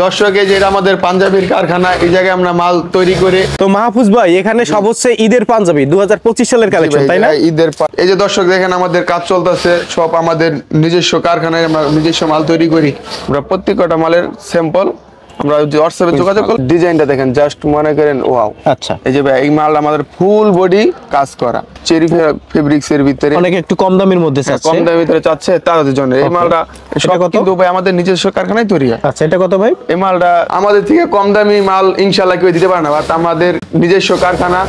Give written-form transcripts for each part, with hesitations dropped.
দর্শক এই যে আমাদের পাঞ্জাবির কারখানা, এই জায়গায় আমরা মাল তৈরি করে। তো মাহফুজ ভাই এখানে সব হচ্ছে ঈদের পাঞ্জাবি 2025 সালের কালেকশন, তাই না? ঈদের এই যে দর্শক দেখেন আমাদের কাজ চলতেছে, সব আমাদের নিজস্ব কারখানায় আমরা নিজস্ব মাল তৈরি করি। আমরা প্রত্যেকটা মালের স্যাম্পল আমরা হোয়াটসঅ্যাপে যোগাযোগ করি। ডিজাইনটা দেখেন, জাস্ট মনে করেন ওয়াও। আচ্ছা, এই যে এই মাল আমাদের ফুল বডি কাজ করা, চেরি ফেব্রিক্স এর ভিতরে। অনেকে একটু কম দামের মধ্যে চাচ্ছে, কম দামের ভিতরে চাচ্ছে, তাদের জন্য এই মালটা সব কিন্তু ভাই আমাদের নিজস্ব কারখানায় তৈরি হয়। আচ্ছা, এটা কত ভাই? এই মালটা আমাদের থেকে কম দামি মাল ইনশাআল্লাহ কেউ দিতে পারে না, বাট আমাদের নিজস্ব কারখানা।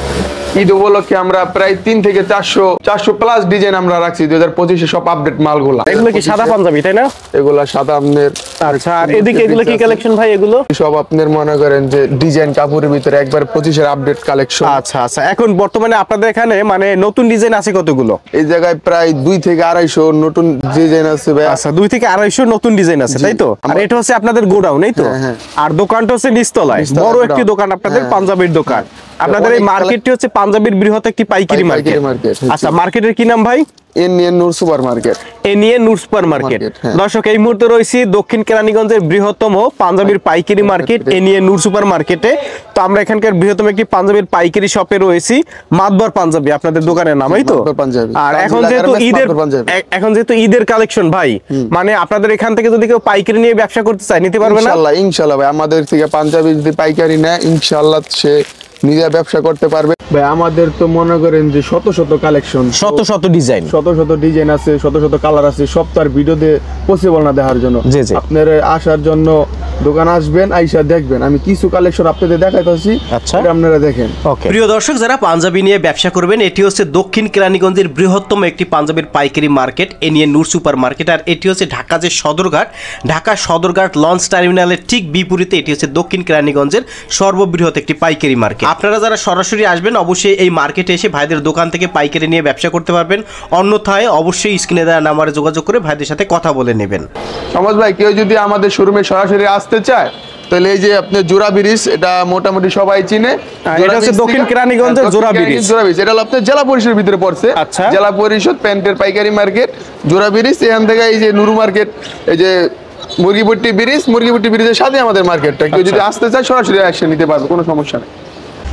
ঈদ উপলক্ষে আমরা প্রায় 3 থেকে 400 প্লাস ডিজাইন আমরা রাখছি 2025-এ, সব আপডেট মালগুলা। এগুলো কি সাদা পাঞ্জাবি, তাই না? এগুলা সাদা আপনার। আচ্ছা, আর এদিকে এগুলো কি কালেকশন ভাই? এগুলো সব আপনার মনে করেন যে ডিজাইন কাপড়ের ভিতরে একবার 25-এর আপডেট কালেকশন। আচ্ছা আচ্ছা, এখন বর্তমানে আপনাদের এখানে মানে নতুন ডিজাইন আছে কতগুলো? এই জায়গায় প্রায় 2 থেকে 250 নতুন ডিজাইন আছে ভাই। আচ্ছা, 2 থেকে 250 নতুন ডিজাইন আছে, তাই তো? আর এটা হচ্ছে আপনাদের গোডাউন, এই তো? আর দোকানটা হচ্ছে নিচতলায়, বড় একটি দোকান আপনাদের, পাঞ্জাবির দোকান। আপনাদের এই মার্কেটটি হচ্ছে পাঞ্জাবির বৃহৎ একটি পাইকারি মার্কেট। আচ্ছা, মার্কেটের কি নাম ভাই? এনিএন নূর সুপার মার্কেট। এনিএন নূর সুপার মার্কেট। দর্শক, এই মুহূর্তে রয়েছি দক্ষিণ কেরানীগঞ্জের বৃহত্তম পাঞ্জাবির পাইকারি মার্কেট এনিএন নূর সুপার মার্কেটে। তো আমরা এখানকার বৃহত্তম একটি পাঞ্জাবির পাইকারি শপে রয়েছি, মাতবর পাঞ্জাবি আপনাদের দোকানের নাম, এই তো? আর এখন যেহেতু ঈদের কালেকশন ভাই, মানে আপনাদের এখান থেকে যদি কেউ পাইকারি নিয়ে ব্যবসা করতে চায়, নিতে পারবে না? ইনশাআল্লাহ ভাই, আমাদের থেকে পাঞ্জাবি যদি পাইকারি নেয় ইনশাআল্লাহ সে নিজে ব্যবসা করতে পারবে ভাই। আমাদের তো মনে করেন যে শত শত কালেকশন, শত ডিজাইন আছে, শত কালার আছে, সব তো আর ভিডিওতে পসিবল না দেখার জন্য। আপনার আসার জন্য দোকান আসবেন, আইসা দেখবেন, আমি কিছু কালেকশন আপনাদের দেখাইতেছি। আচ্ছা, আপনারা দেখেন। প্রিয় দর্শক, যারা পাঞ্জাবি নিয়ে ব্যবসা করবেন, এটি হচ্ছে দক্ষিণ কেরানীগঞ্জের বৃহত্তম একটি পাঞ্জাবির পাইকারি মার্কেট এনিএন নূর সুপার মার্কেট। আর এটি হচ্ছে ঢাকা যে সদরঘাট, ঢাকা সদরঘাট লঞ্চ টার্মিনালের ঠিক বিপরীতে এটি হচ্ছে দক্ষিণ কেরানীগঞ্জের সর্ববৃহৎ একটি পাইকারি মার্কেট। আপনারা যারা সরাসরি আসবেন অবশ্যই এই মার্কেটে এসে ভাইদের দোকান থেকে পাইকারি নিয়ে ব্যবসা করতে পারবেন, অন্যথায় অবশ্যই স্ক্রিনে দেওয়া নাম্বারে যোগাযোগ করে ভাইদের সাথে কথা বলে নেবেন। সমাজ ভাই, কেউ যদি আমাদের শোরুমে সরাসরি আসতে চায় তাহলে এই যে আপনার জোড়া ব্রিজ, এটা মোটামুটি সবাই চিনে। এটা হচ্ছে দক্ষিণ কেরানীগঞ্জের জোড়া ব্রিজ। এটা হলো আপনার জেলা পরিষদের ভিতরে পড়ছে। আচ্ছা, জেলা পরিষদ প্যান্টের পাইকারি মার্কেট জোড়া ব্রিজ। এখান থেকে এই যে নুরু মার্কেট, এই যে মুরগিপট্টি ব্রিজের সাথে আমাদের মার্কেটটা। কেউ যদি আসতে চায় সরাসরি এসে নিতে পারবে, কোনো সমস্যা নেই।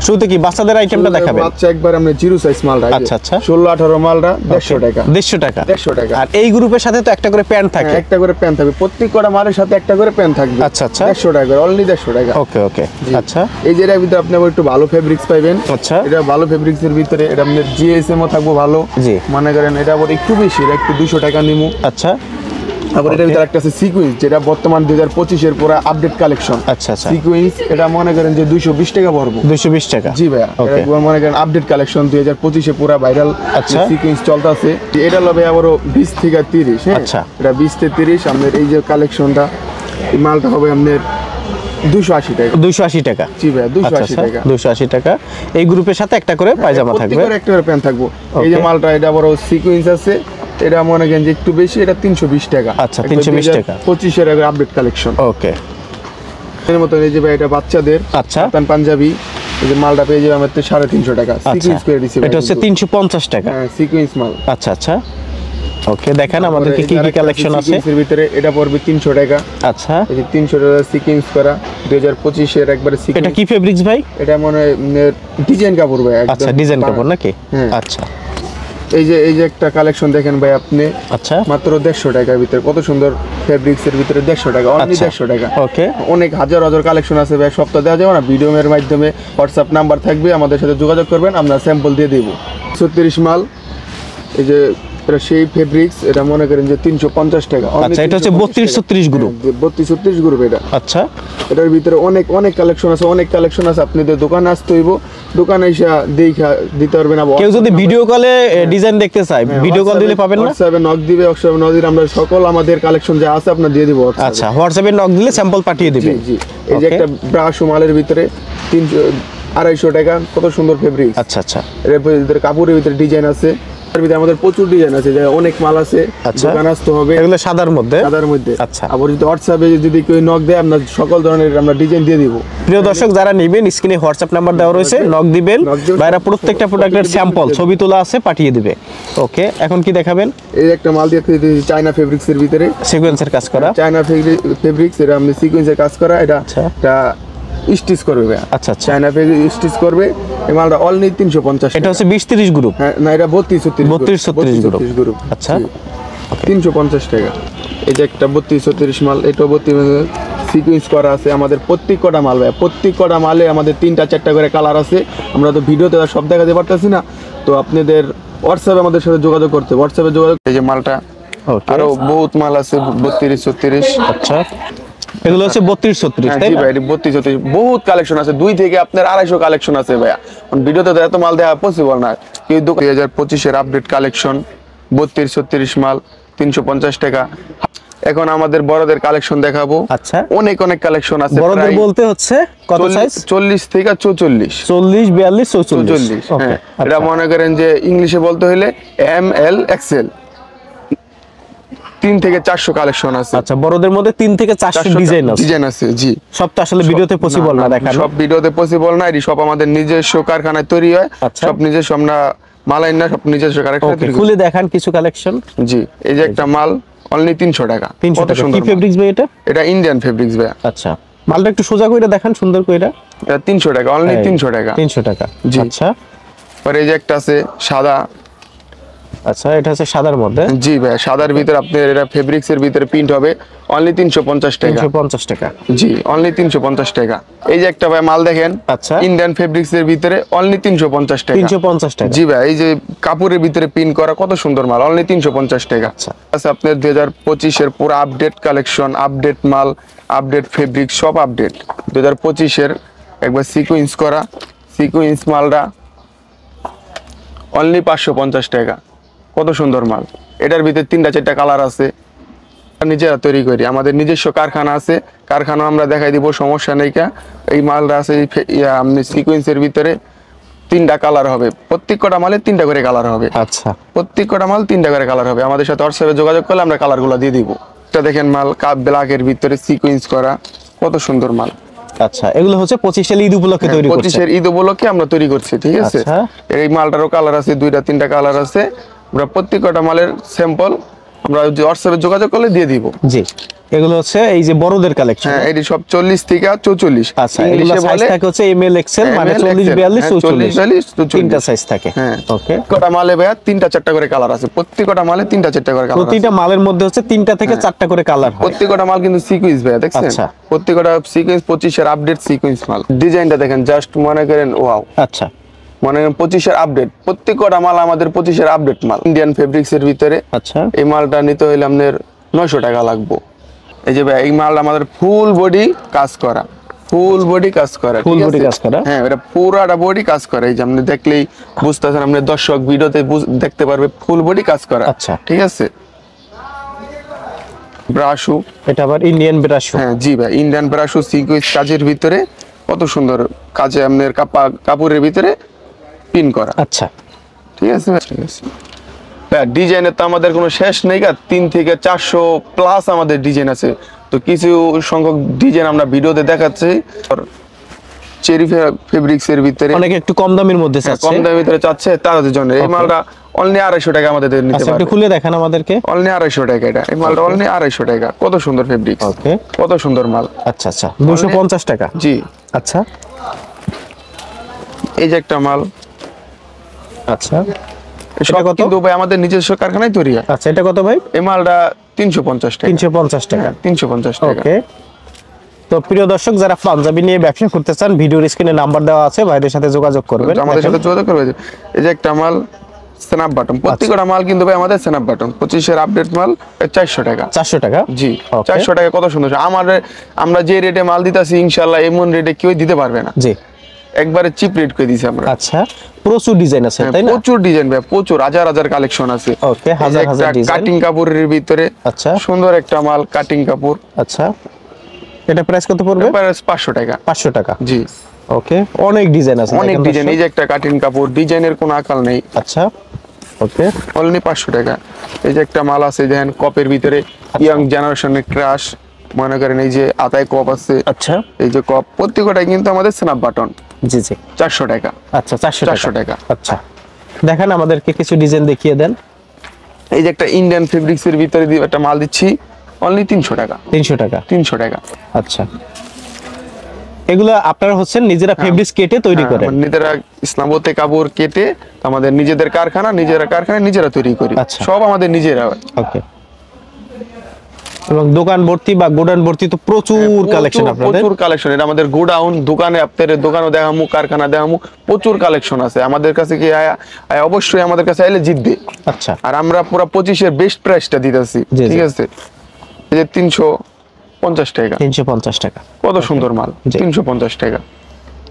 শুরুতে কি বাচ্চাদের আইটেমটা দেখাবেন? বাচ্চা একবার আমরা জিরো সাইজ মালটা। আচ্ছা আচ্ছা, 16-18 মালটা 150 টাকা। 150 টাকা। আর এই গ্রুপের সাথে তো একটা করে প্যান্ট থাকে? একটা করে প্যান্ট থাকবে, প্রত্যেকটা মালের সাথে একটা করে প্যান্ট থাকবে। আচ্ছা আচ্ছা, 150 টাকা, অনলি 150 টাকা। ওকে ওকে। আচ্ছা, এই যে এর ভিতরে আপনি একটু ভালো ফেব্রিক্স পাবেন। আচ্ছা, এটা ভালো ফেব্রিক্স এর ভিতরে এটা আপনার জিএসএম ও থাকবে ভালো। জি, মনে করেন এটা আবার একটু বেশি, এটা একটু 200 টাকা নিমু। আচ্ছা, আবার এটার ভিতরে একটা আছে সিকোয়েন্স, যেটা বর্তমান 2025 এর পুরো আপডেট কালেকশন। আচ্ছা আচ্ছা, সিকোয়েন্স এটা মনে করেন যে 220 টাকা পড়বে। 220 টাকা? জি ভাইয়া, এটা মনে করেন আপডেট কালেকশন 2025 এ পুরো ভাইরাল। আচ্ছা, সিকোয়েন্স চলতেছে। এটা হবে আবার 20 থেকে 30। হ্যাঁ, আচ্ছা, এটা 20 থেকে 30। আমাদের এই যে কালেকশনটা, এই মালটা হবে আমাদের 280 টাকা। 280 টাকা? জি ভাইয়া, 280 টাকা। 280 টাকা। এই গ্রুপের সাথে একটা করে পায়জামা থাকবে, একটা করে প্যান্ট থাকবে। এই যে মালটা, এটা আবার সিকোয়েন্স আছে, এটা মনে করেন যে একটু বেশি, এটা 320 টাকা। আচ্ছা, 320 টাকা। 25 এর আপডেট কালেকশন। ওকে। এর মতো এই যে ভাই, এটা বাচ্চাদের আচ্ছা পাঞ্জাবি। এই যে মালটা পেয়ে যাবে আমাদের 350 টাকা। সিকোয়েন্স করে দিছি, এটা হচ্ছে 350 টাকা। হ্যাঁ, সিকোয়েন্স মাল। আচ্ছা আচ্ছা, ওকে। দেখেন আমাদের কি কি কালেকশন আছে এর ভিতরে। এটা পড়বে 300 টাকা। আচ্ছা, এই যে 300 টাকা সিকোয়েন্স করা 2025 এর একবারে সিকোয়েন্স। এটা কি ফেব্রিক্স ভাই? এটা মনে ডিজাইন কাপড় ভাই, একদম। আচ্ছা, ডিজাইন কাপড় নাকি? আচ্ছা, এই যে একটা কালেকশন দেখেন ভাই আপনি। আচ্ছা, মাত্র 150 টাকার ভিতরে, কত সুন্দর ফেব্রিক্স এর ভিতরে 150 টাকা, অনলি 150 টাকা। ওকে। অনেক হাজার কালেকশন আছে ভাই, সব তো দেওয়া যাবে না। ভিডিওর মাধ্যমে হোয়াটসঅ্যাপ নাম্বার থাকবে, আমাদের সাথে যোগাযোগ করবেন, আমরা স্যাম্পল দিয়ে দেব। 36 মাল, এই যে এটা সেই ফেব্রিক্স, এটা মনে করেন যে 350 টাকা। আচ্ছা, এটা হচ্ছে 32-36 গ্রুপ। 32-36 গ্রুপ এটা। আচ্ছা, এটার ভিতরে অনেক কালেকশন আছে, আপনাদের দোকানে আসতে হইব, দোকানে এসে দেখা দিতে পারবেন। কেউ যদি ভিডিও কলে ডিজাইন দেখতে চায়, ভিডিও কল দিলে পাবেন না? হোয়াটসঅ্যাপে নক দিবে, আমরা সকল আমাদের কালেকশন যা আছে আপনারা দিয়ে দিব। আচ্ছা, হোয়াটসঅ্যাপে নক দিলে স্যাম্পল পাঠিয়ে দিবেন। জি, এই যে একটা ব্রাশ মালের ভিতরে 250 টাকা, কত সুন্দর ফেব্রিক। আচ্ছা আচ্ছা, এর ভিতরে কাপড়ের ভিতরে ডিজাইন আছে, তার ভিতরে আমাদের প্রচুর ডিজাইন আছে, যে অনেক মাল আছে, আচ্ছা। দোকান আসতে হবে। এগুলো সাদার মধ্যে। সাদার মধ্যে। আচ্ছা। আবার যদি হোয়াটসঅ্যাপে যদি কেউ নক দেয়, আমরা সকল ধরনের আমরা ডিজাইন দিয়ে দিব। প্রিয় দর্শক যারা নেবেন স্ক্রিনে হোয়াটসঅ্যাপ নাম্বার দেওয়া রয়েছে, নক দিবেন, ভাইরা প্রত্যেকটা প্রোডাক্টের স্যাম্পল ছবি তোলা আছে পাঠিয়ে দিবে। ওকে, এখন কি দেখাবেন? এই একটা মাল দিয়ে চায়না ফেব্রিক্স এর ভিতরে সিকোয়েন্সের কাজ করা। চায়না ফেব্রিক্স এর আমরা সিকোয়েন্সের কাজ করা, এটা আচ্ছা। এটা স্টিচ করবে ভাই। আচ্ছা আচ্ছা। চায়না ফেব্রিক স্টিচ করবে। এই মালটা অনলি 350। এটা হচ্ছে 20-30 গ্রুপ। হ্যাঁ না, এটা 32-36 গ্রুপ। আচ্ছা, 350 টাকা। এই যে একটা 32-36 মাল, এটা 32 সিকোয়েন্স করা আছে আমাদের প্রত্যেক কটা মাল ভাই। প্রত্যেক কটা মালে আমাদের 3টা-4টা করে কালার আছে। আমরা তো ভিডিওতে সব দেখাতে পারতেছি না, তো আপনাদের হোয়াটসঅ্যাপে আমাদের সাথে যোগাযোগ করতে, হোয়াটসঅ্যাপে যোগাযোগ। এই যে মালটা আরো বহুত মাল আছে 32-36। আচ্ছা, এগুলো হচ্ছে 32-36 তাই জি না? ভাই, 32-36 বহুত কালেকশন আছে, 2 থেকে আপনার 250 কালেকশন আছে ভাইয়া। ভিডিওতে তো এত মাল দেওয়া পসিবল না। এই 2025 এর আপডেট কালেকশন 32-36 মাল 350 টাকা। এখন আমাদের বড়দের কালেকশন দেখাবো। আচ্ছা, অনেক অনেক কালেকশন আছে। বড়দের বলতে হচ্ছে কত সাইজ? 40 থেকে 44। 40, 42, 44। 44, হ্যাঁ। এটা মনে করেন যে ইংলিশে বলতে হলে এম এল এক্সেল। 3 থেকে 400 কালেকশন আছে। আচ্ছা, বড়দের মধ্যে 3 থেকে 400 ডিজাইন আছে। জি, সব তো আসলে ভিডিওতে পসিবল না দেখানো। সব ভিডিওতে পসিবল না, এটি সব আমাদের নিজস্ব কারখানায় তৈরি হয়। আচ্ছা। সব নিজস্ব, আমরা মালাই না, সব নিজস্ব কারখানায় তৈরি করি। খুলে দেখান কিছু কালেকশন। জি, এই যে একটা মাল অনলি 300 টাকা। 300 টাকা। কি ফেব্রিক্স ভাই এটা? এটা ইন্ডিয়ান ফেব্রিক্স ভাই। আচ্ছা, মালটা একটু সোজা কইরা দেখান, সুন্দর কইরা। এটা 300 টাকা, অনলি 300 টাকা। 300 টাকা। জি। আচ্ছা, আর এই যে একটা আছে সাদা। আচ্ছা, এটা হচ্ছে সাদার মধ্যে। জি ভাই, সাদার ভিতরে আপনার এটা ফেব্রিক্স এর ভিতরে প্রিন্ট হবে, অনলি 350 টাকা। 350 টাকা। জি, অনলি 350 টাকা। এই যে একটা ভাই মাল দেখেন, আচ্ছা, ইন্ডিয়ান ফেব্রিক্স এর ভিতরে অনলি 350 টাকা। 350 টাকা। জি ভাই, এই যে কাপড়ের ভিতরে প্রিন্ট করা কত সুন্দর মাল, অনলি 350 টাকা। আচ্ছা, আপনার 2025 এর পুরো আপডেট কালেকশন, আপডেট মাল, আপডেট ফেব্রিক, সব আপডেট। 2025 এর একবার সিকোয়েন্স করা সিকোয়েন্স মালটা অনলি 550 টাকা। কত সুন্দর মাল। এটার ভিতরে 3টা-4টা কালার আছে, নিজেরা তৈরি করি, আমাদের নিজস্ব কারখানা আছে, কারখানা আমরা দেখাই দিব, সমস্যা নেই। এই মালটা আছে আপনি সিকোয়েন্সের ভিতরে 3টা কালার হবে, প্রত্যেক কটা মালে 3টা করে কালার হবে। আচ্ছা, প্রত্যেক কটা মাল 3টা করে কালার হবে। আমাদের সাথে হোয়াটসঅ্যাপে যোগাযোগ করলে আমরা কালারগুলো দিয়ে দিব। এটা দেখেন মাল, কাপ ব্ল্যাকের ভিতরে সিকোয়েন্স করা, কত সুন্দর মাল। আচ্ছা, এগুলো হচ্ছে 25 ঈদ উপলক্ষে তৈরি করছেন। 25 এর ঈদ উপলক্ষে আমরা তৈরি করছি, ঠিক আছে। আচ্ছা। এই মালটারও কালার আছে, 2টা-3টা কালার আছে। আমরা প্রত্যেক কটা মালের স্যাম্পল আমরা হোয়াটসঅ্যাপে যোগাযোগ করলে দিয়ে দিব। জি, এগুলো হচ্ছে এই যে বড়দের কালেকশন। হ্যাঁ, এটি সব 40 থেকে 44। আচ্ছা, ইংলিশে সাইজ থাকে হচ্ছে এমএল এক্সেল, মানে 40, 42, 44 তিনটা সাইজ থাকে। হ্যাঁ, ওকে। কটা মালে ভাই 3টা-4টা করে কালার আছে, প্রত্যেক কটা মালে 3টা-4টা করে কালার আছে। প্রতিটা মালের মধ্যে হচ্ছে 3টা থেকে 4টা করে কালার হয়। প্রত্যেক কটা মাল কিন্তু সিকোয়েন্স ভাই, দেখছেন। আচ্ছা। প্রত্যেক কটা সিকোয়েন্স 25 এর আপডেট সিকোয়েন্স মাল। ডিজাইনটা দেখেন, জাস্ট মনে করেন ওয়াও। আচ্ছা, মনে করেন 25 এর আপডেট, প্রত্যেক কটা মাল আমাদের 25 এর আপডেট মাল, ইন্ডিয়ান ফেব্রিক্স এর ভিতরে। আচ্ছা, এই মালটা নিতে হইলে আপনার 900 টাকা লাগবে। এই যে ভাই, এই মালটা আমাদের ফুল বডি কাজ করা, ফুল বডি কাজ করা, ফুল ঠিক বডি আছে? কাজ করা। হ্যাঁ, এটা পুরাটা বডি কাজ করা। এই যে আপনি দেখলেই বুঝতেছেন, আপনি দর্শক ভিডিওতে দেখতে পারবে, ফুল বডি কাজ করা। আচ্ছা, ঠিক আছে। ব্রাশু, এটা আবার ইন্ডিয়ান ব্রাশু। হ্যাঁ জি ভাই, ইন্ডিয়ান ব্রাশু সিকোয়েন্স কাজের ভিতরে, কত সুন্দর কাজে আপনার কাপড়ের ভিতরে পিন করা। আচ্ছা, ঠিক আছে। ঠিক আছে, ডিজাইনের তো আমাদের কোনো শেষ নেই, 3 থেকে 400 প্লাস আমাদের ডিজাইন আছে। তো কিছু সংখ্যক ডিজাইন আমরা ভিডিওতে দেখাচ্ছি। চেরি ফেব্রিক্স এর ভিতরে অনেকে একটু কম দামের মধ্যে চাচ্ছে, কম দামের ভিতরে চাচ্ছে, তাদের জন্য এই মালটা অনলি 250 টাকা আমাদের নিতে আচ্ছা, পারবে। একটু খুলে দেখান আমাদেরকে। অনলি 250 টাকা এটা, এই মালটা অনলি 250 টাকা। কত সুন্দর ফেব্রিক্স, ওকে, কত সুন্দর মাল। আচ্ছা আচ্ছা, 250 টাকা। জি। আচ্ছা, এই যে একটা মাল, আচ্ছা, সব এটা কত? কিন্তু ভাই আমাদের নিজস্ব কারখানায় তৈরি হয়। আচ্ছা, এটা কত ভাই? এই মালটা 350 টাকা। 350 টাকা। 350 টাকা। ওকে। তো প্রিয় দর্শক, যারা পাঞ্জাবি নিয়ে ব্যবসা করতে চান, ভিডিওর স্ক্রিনে নাম্বার দেওয়া আছে, ভাইদের সাথে যোগাযোগ করবেন। আমাদের সাথে যোগাযোগ করবে। এই যে একটা মাল স্ন্যাপ বাটন, প্রত্যেকটা মাল কিন্তু ভাই আমাদের স্ন্যাপ বাটন 25 এর আপডেট মাল 400 টাকা। 400 টাকা। জি, Okay. 400 টাকা। কত সুন্দর। আমরা যে রেটে মাল দিতেছি, ইনশাআল্লাহ এমন রেটে কেউ দিতে পারবে না। জি, একবারে চিপ রেট করে দিছি আমরা। আচ্ছা, প্রচুর ডিজাইন আছে তাই না? প্রচুর ডিজাইন ভাই, প্রচুর হাজার হাজার কালেকশন আছে। ওকে, হাজার হাজার ডিজাইন। কাটিং কাপড়ের ভিতরে আচ্ছা, সুন্দর একটা মাল, কাটিং কাপড়। আচ্ছা, এটা প্রাইস কত পড়বে? 500 টাকা। 500 টাকা। জি, ওকে, অনেক ডিজাইন আছে, অনেক ডিজাইন। এই যে একটা কাটিং কাপড়, ডিজাইনের কোনো আকাল নেই। আচ্ছা, ওকে, অনলি 500 টাকা। এই যে একটা মাল আছে দেখেন কপের ভিতরে, ইয়াং জেনারেশনের ক্রাশ, মনে করেন এই যে আতায় কপ আছে। আচ্ছা, এই যে কপ প্রত্যেকটাই কিন্তু আমাদের স্ন্যাপ বাটন। জি জি, 400 টাকা। আচ্ছা 400 টাকা। আচ্ছা, দেখেন আমাদেরকে কিছু ডিজাইন দেখিয়ে দেন। এই যে একটা ইন্ডিয়ান ফেব্রিক্স এর ভিতরে দিয়ে একটা মাল দিচ্ছি, অনলি 300 টাকা। 300 টাকা। 300 টাকা। আচ্ছা, এগুলো আপনারা হচ্ছেন নিজেরা ফেব্রিক্স কেটে তৈরি করেন? নিজেরা ইসলামতে কাপড় কেটে আমাদের নিজেদের কারখানা, নিজেরা তৈরি করি। সব আমাদের নিজেরা। ওকে, এবং দোকান ভর্তি বা গোডাউন ভর্তি তো প্রচুর কালেকশন আপনাদের? প্রচুর কালেকশন। এটা আমাদের গোডাউন, দোকানে আপনাদের দোকানও দেখামু, কারখানা দেখামু, প্রচুর কালেকশন আছে আমাদের কাছে। কি অবশ্যই আমাদের কাছে আইলে জিতবে। আচ্ছা, আর আমরা পুরো 25 এর বেস্ট প্রাইসটা দিতেছি, ঠিক আছে? এই যে 350 টাকা। 350 টাকা। কত সুন্দর মাল, 350 টাকা।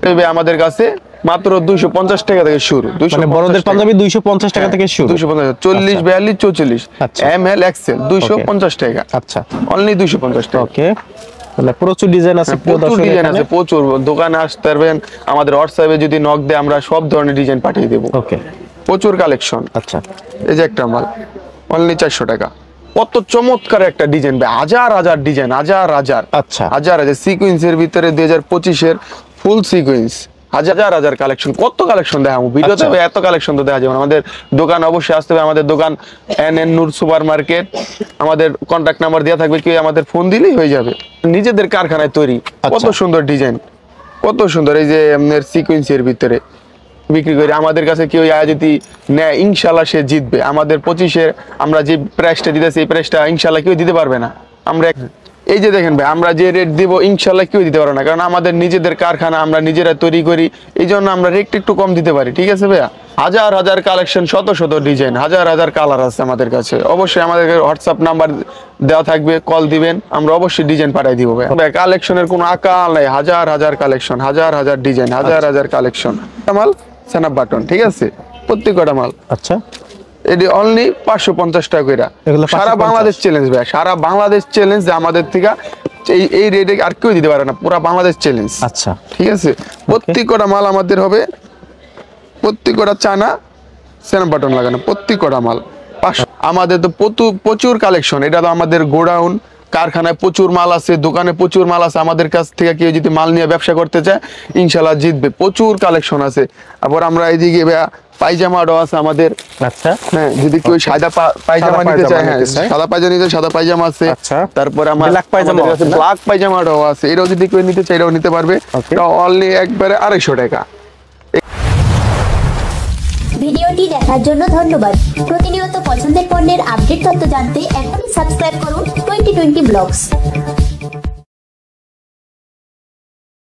তবে আমাদের কাছে মাত্র 250 টাকা থেকে শুরু। মানে বড়দের পাঞ্জাবি 250 টাকা থেকে শুরু? 250, 40, 42, 44, এমএল, এক্সেল 250 টাকা। আচ্ছা, অনলি 250 টাকা। ওকে, মানে প্রচুর ডিজাইন আছে, প্রচুর ডিজাইন আছে, প্রচুর। দোকানে আসতে পারবেন, আমাদের হোয়াটসঅ্যাপে যদি নক দেয় আমরা সব ধরনের ডিজাইন পাঠিয়ে দেব। ওকে, প্রচুর কালেকশন। আচ্ছা, এই যে একটা মাল, অনলি 400 টাকা। কত চমৎকার একটা ডিজাইন ভাই, হাজার ডিজাইন, হাজার। আচ্ছা, হাজার সিকোয়েন্সের ভিতরে 2025 এর ফুল সিকোয়েন্স, হাজার কালেকশন। কত কালেকশন দেখাবো ভিডিওতে, এত কালেকশন তো দেখা যাবে না। আমাদের দোকান অবশ্যই আসতে হবে। আমাদের দোকান NN নূর সুপার মার্কেট। আমাদের কন্টাক্ট নাম্বার দেওয়া থাকবে, কেউ আমাদের ফোন দিলেই হয়ে যাবে। নিজেদের কারখানায় তৈরি, কত সুন্দর ডিজাইন, কত সুন্দর। এই যে আপনার সিকোয়েন্সের ভিতরে বিক্রি করি। আমাদের কাছে কেউ যদি নেয়, ইনশাল্লাহ সে জিতবে। আমাদের 25-এর আমরা যে প্রাইসটা দিতেছি, এই প্রাইসটা ইনশাল্লাহ কেউ দিতে পারবে না। আমরা এই যে দেখেন ভাই, আমরা যে রেট দিব ইনশাল্লাহ কেউ দিতে পারবে না, কারণ আমাদের নিজেদের কারখানা, আমরা নিজেরা তৈরি করি। এই জন্য আমরা রেট একটু কম দিতে পারি, ঠিক আছে ভাইয়া? হাজার কালেকশন, শত ডিজাইন, হাজার কালার আছে আমাদের কাছে। অবশ্যই আমাদের হোয়াটসঅ্যাপ নাম্বার দেওয়া থাকবে, কল দিবেন, আমরা অবশ্যই ডিজাইন পাঠিয়ে দিব ভাই। কালেকশনের কোনো আকাল নাই, হাজার কালেকশন, হাজার ডিজাইন, হাজার কালেকশন। মাল স্ন্যাপ বাটন, ঠিক আছে? প্রত্যেকটা মাল। আচ্ছা, এটি অনলি 550 টাকা করে। সারা বাংলাদেশ চ্যালেঞ্জ ভাই, সারা বাংলাদেশ চ্যালেঞ্জ। আমাদের থেকে এই রেটে আর কেউ দিতে পারে না, পুরো বাংলাদেশ চ্যালেঞ্জ। আচ্ছা, ঠিক আছে? প্রত্যেকটা মাল আমাদের হবে, প্রত্যেকটা চানা স্ন্যাপ বাটন লাগানো, প্রত্যেকটা মাল। আমাদের তো প্রচুর কালেকশন। এটা তো আমাদের গোডাউন, কারখানায় প্রচুর মাল আছে, দোকানে প্রচুর মাল আছে। আমাদের কাছ থেকে কেউ যদি মাল নিয়ে ব্যবসা করতে চায়, ইনশাল্লাহ জিতবে। প্রচুর কালেকশন আছে। আবার আমরা এইদিকে পায়জামাও আছে আমাদের। আচ্ছা, হ্যাঁ, যদি কেউ সাদা পায়জামা নিতে চায়, হ্যাঁ, সাদা পায়জামা নিতে, সাদা পায়জামা আছে। তারপরে আমাদের ব্ল্যাক পায়জামাও আছে। এটাও যদি কেউ নিতে চায়, এটাও নিতে পারবে। অনলি একবারে 250 টাকা। ভিডিওটি দেখার জন্য ধন্যবাদ। প্রতিনিয়ত পছন্দের পণ্যের আপডেট তথ্য জানতে এখনই সাবস্ক্রাইব করুন 2020 ব্লগস।